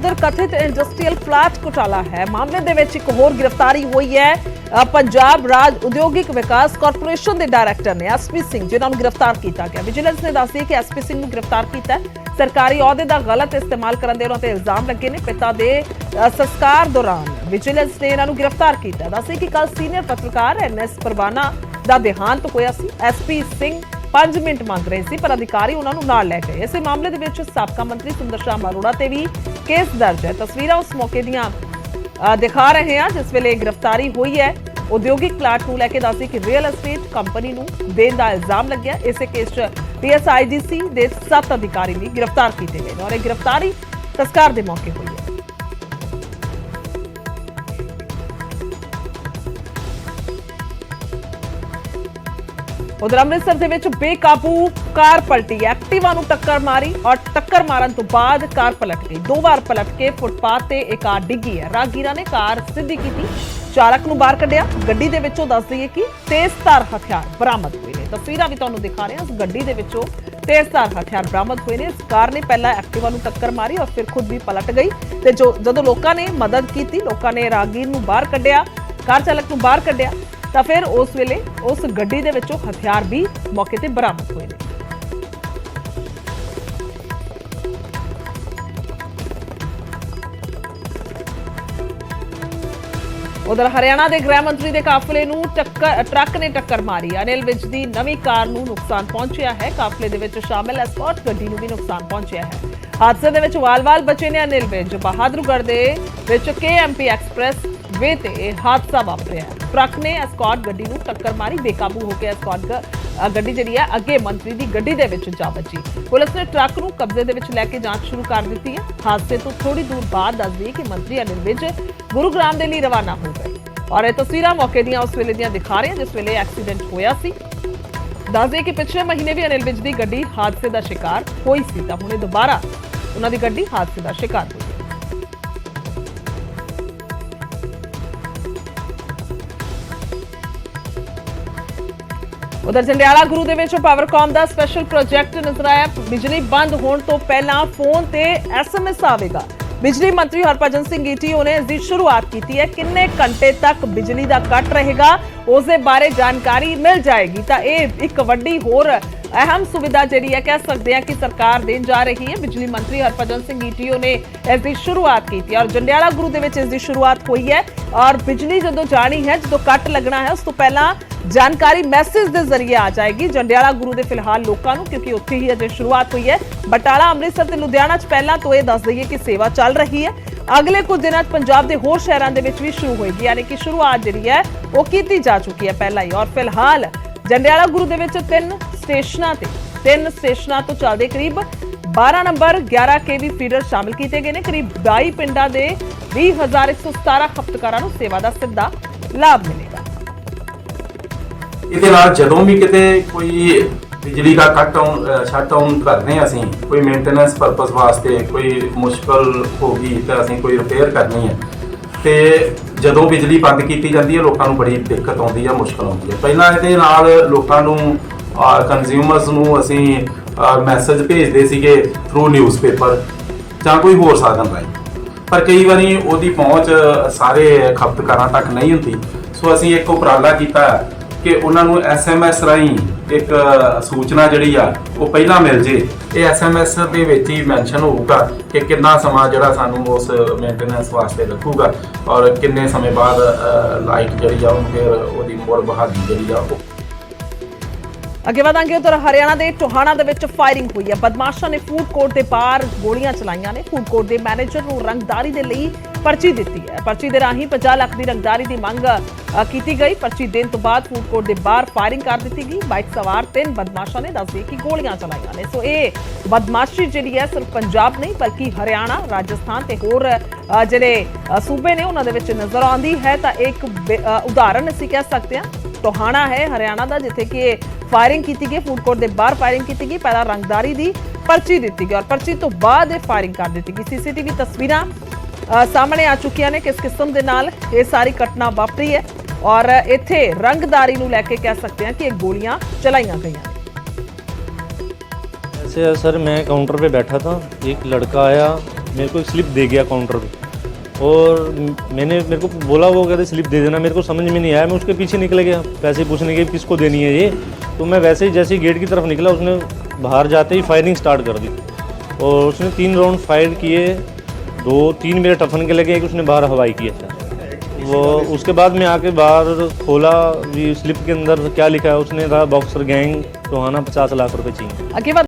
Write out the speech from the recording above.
उधर कथित industrial flat घोटाला है मामले ਦੇ ਵਿੱਚ ਇੱਕ ਹੋਰ ਗ੍ਰਿਫਤਾਰੀ ਹੋਈ ਹੈ पंजाब राज उद्योगिक विकास कारपोरेशन के डायरैक्टर ने एसपी सिंह जिन्होंने गिरफ्तार किया गया। विजिलेंस ने दस दिया कि एसपी सिंह को गिरफ्तार किया है। सरकारी अहुदे का गलत इस्तेमाल करने के इल्जाम लगे ने। पिता के संस्कार दौरान विजिलेंस ने इन्होंने गिरफ्तार किया। दस कि कल सीनियर पत्रकार NS परवाना का देहांत होया सी। एसपी सिंह 5 मिनट मंग रहे थे पर अधिकारी उन्होंने नाल लै गए। इस मामले के साबका मंत्री सुंदर श्याम अरोड़ा से भी केस दर्ज है। तस्वीरें उस मौके दियां दिखा रहे हैं जिस वेले गिरफ्तारी हुई है। उद्योगिक प्लाट को लैके दस कि रियल एस्टेट कंपनी को देने का इल्जाम लग्या। इस केस PSIGC के 7 अधिकारी भी गिरफ्तार किए गए और गिरफ्तारी संस्कार के मौके हुई है। उधर अमृतसर के विच बेकाबू कार पलटी। एक्टिवा नूं टक्कर मारी और टक्कर मारन तो बाद कार पलट गई। 2 बार पलट के फुटपाथ ते एक कार डिगी है। राहगीरां ने कार सीधी की, चालक नूं बाहर कढ़िया। गड्डी दे विचों दस दईए कि तेजधार हथियार बरामद हुए ने। तस्वीरां भी तुहानूं दिखा रहे हैं। उस गड्डी दे विचों तेजधार हथियार बरामद हुए ने। इस कार ने पहला एक्टिवा नूं टक्कर मारी और फिर खुद भी पलट गई ते जदों लोकां ने मदद की, लोकां ने राहगीर नूं बाहर कढ़िया, कार चालक नूं बाहर कढ़िया तो फिर उस वेले उस गड्डी दे विचों हथियार भी मौके ते बरामद हुए ने। उधर हरियाणा के गृह मंत्री के काफिले नूं ट्रक ने टक्कर मारी। अनिल विज की नवी कार नूं नुकसान पहुंचा है। काफिले दे विच शामिल एस्कॉर्ट गड्डी नूं भी नुकसान पहुंचा है। हादसे दे विच वाल-वाल बचे ने। अनिल विज बहादुरगढ़ दे विच KMP एक्सप्रैस वे ते हादसा वापरिया। ट्रक ने एस्कॉर्ट गड्डी नूं टक्कर मारी। बेकाबू होकर एस्कॉर्ट गड्डी जिहड़ी है अगे मंत्री की गड्डी दे विच जा बची। पुलिस ने ट्रक नूं कब्जे दे विच लैके जांच शुरू कर दी है। हादसे तो थोड़ी दूर बाद दस दी कि मंत्री अनिल विज गुरुग्राम के लिए रवाना हो गए और ये तस्वीरां मौके दियां उस वेले दियां दिखा रहे हैं जिस वेले एक्सीडेंट होया सी। दस दिए कि पिछले महीने भी अनिल विज की गड्डी हादसे का शिकार हुई सी तां हुणे दोबारा उन्हां दी गड्डी हादसे का शिकार हुई। उधर जंडियाला गुरु दे विच पावरकॉम का स्पैशल प्रोजैक्ट नजर आया। बिजली बंद होने तो पहला फोन ते SMS आवेगा। बिजली मंत्री हरभजन सिंह ईटीओ ने इसकी शुरुआत की है। किन्ने घंटे तक बिजली का कट रहेगा उस बारे जानकारी मिल जाएगी तो यह एक वड्डी होर अहम सुविधा जी है कह सकते हैं कि सरकार देन जा रही है। बिजली मंत्री हरभजन सिंह ईटीओ ने इसकी शुरुआत की और जंडियाला गुरु दे विच इसकी शुरुआत हुई है और बिजली जो जानी है जो कट लगना है उस तो पहला जानकारी मैसेज के जरिए आ जाएगी जंडियाला गुरु के फिलहाल लोगों को, क्योंकि उत्थे ही अजे शुरुआत हुई है। बटाला अमृतसर ते लुधियाना पहला तो यह दस दईए कि सेवा चल रही है। अगले कुछ दिनों पंजाब के होर शहरों के भी शुरू होएगी, यानी कि शुरुआत जी है वो की जा चुकी है पहला ही। और फिलहाल जंडियाला गुरु के 3 स्टेशनों तो चलते करीब 12 नंबर 11 KV फीडर शामिल किए गए हैं। करीब 22 पिंडों के 20,117 खपतकारों को सेवा का सीधा लाभ मिलेगा। ਇਹਦੇ ਨਾਲ ਜਦੋਂ ਵੀ ਕਿਤੇ ਕੋਈ ਬਿਜਲੀ ਦਾ ਕੱਟ ਸ਼ਟਡਾਊਨ ਕਰਦੇ ਹਾਂ ਅਸੀਂ ਕੋਈ ਮੇਨਟੇਨੈਂਸ ਪਰਪਸ ਵਾਸਤੇ ਕੋਈ ਮੁਸ਼ਕਲ ਹੋ ਗਈ ਤਾਂ ਅਸੀਂ ਕੋਈ ਰਿਪੇਅਰ ਕਰਨੀ ਹੈ ਤੇ ਜਦੋਂ ਬਿਜਲੀ ਬੰਦ ਕੀਤੀ ਜਾਂਦੀ ਹੈ ਲੋਕਾਂ ਨੂੰ ਬੜੀ ਦਿੱਕਤ ਆਉਂਦੀ ਹੈ, ਮੁਸ਼ਕਲ ਆਉਂਦੀ ਹੈ। ਪਹਿਲਾਂ ਇਹਦੇ ਨਾਲ ਲੋਕਾਂ ਨੂੰ ਕੰਜ਼ਿਊਮਰਸ ਨੂੰ ਅਸੀਂ ਮੈਸੇਜ ਭੇਜਦੇ ਸੀਗੇ ਥਰੂ ਨਿਊਜ਼ਪੇਪਰ ਜਾਂ ਕੋਈ ਹੋਰ ਸਾਧਨ ਰਾਹੀਂ, ਪਰ ਕਈ ਵਾਰੀ ਉਹਦੀ ਪਹੁੰਚ ਸਾਰੇ ਖਪਤਕਾਰਾਂ ਤੱਕ ਨਹੀਂ ਹੁੰਦੀ। ਸੋ ਅਸੀਂ ਇੱਕ ਉਪਰਾਲਾ ਕੀਤਾ ਕਿ ਉਹਨਾਂ ਨੂੰ SMS ਰਾਹੀਂ ਇੱਕ ਸੂਚਨਾ ਜਿਹੜੀ ਆ ਉਹ ਪਹਿਲਾਂ ਮਿਲ ਜੇ। ਇਹ SMS ਦੇ ਵਿੱਚ ਹੀ ਮੈਂਸ਼ਨ ਹੋਊਗਾ ਕਿ ਕਿੰਨਾ ਸਮਾਂ ਜਿਹੜਾ ਸਾਨੂੰ ਉਸ ਮੇਨਟੇਨੈਂਸ ਵਾਸਤੇ ਲੱਗੂਗਾ ਔਰ ਕਿੰਨੇ ਸਮੇਂ ਬਾਅਦ ਲਾਈਟ ਜਿਹੜੀ ਆ ਉਹਨੂੰ ਫਿਰ ਉਹਦੀ ਮੁੜ ਬਹਾਲੀ ਜਿਹੜੀ ਆ ਉਹ। अगे वधांगे उधर हरियाणा के टोहाना के फायरिंग हुई है। बदमाशों ने फूड कोर्ट के बाहर गोलियां चलाइया ने। फूड कोर्ट के मैनेजर को रंगदारी के लिए पर्ची दी है। पर्ची के राही 50 लाख की रंगदारी की मंग की गई। पर्ची देने तो बाद फूड कोर्ट के बाहर फायरिंग कर दी गई। बाइक सवार 3 बदमाशों ने दस दी कि गोलियां चलाइया ने। सो ये बदमाशी जी है सिर्फ पंजाब नहीं बल्कि हरियाणा, राजस्थान ते होर जिहड़े सूबे ने उन्हां दे विच नज़र आउंदी है। तो एक उदाहरण असीं कह सकते हैं टोहाना है हरियाणा का, जिथे कि फायरिंग की गई। फूड कोर्ट के बाहर फायरिंग की गई। पहला रंगदारी की पर्ची दी गई और पर्ची तो बाद फायरिंग कर दी गई। CCTV तस्वीर सामने आ चुकी ने किस किस्म के नाल ये सारी घटना वापरी है और इत्थे रंगदारी नूं लैके कह सकते हैं कि गोलियां चलाईयां गई। ऐसे सर मैं काउंटर पे बैठा था, एक लड़का आया मेरे को एक स्लिप दे गया काउंटर पे और मेरे को बोला, वो कहते स्लिप दे देना। मेरे को समझ में नहीं आया, मैं उसके पीछे निकल गया पैसे पूछने के किसको देनी है ये। तो मैं वैसे ही जैसे ही गेट की तरफ निकला, उसने बाहर जाते ही फायरिंग स्टार्ट कर दी और उसने 3 राउंड फायर किए। 2-3 मेरे टफन के लगे, एक उसने बाहर हवाई किया था। वो उसके बाद में आके बाहर खोला भी, स्लिप के अंदर क्या लिखा है, उसने कहा बॉक्सर गैंग टोहाना 50 लाख रुपए चाहिए। ਅੱਗੇ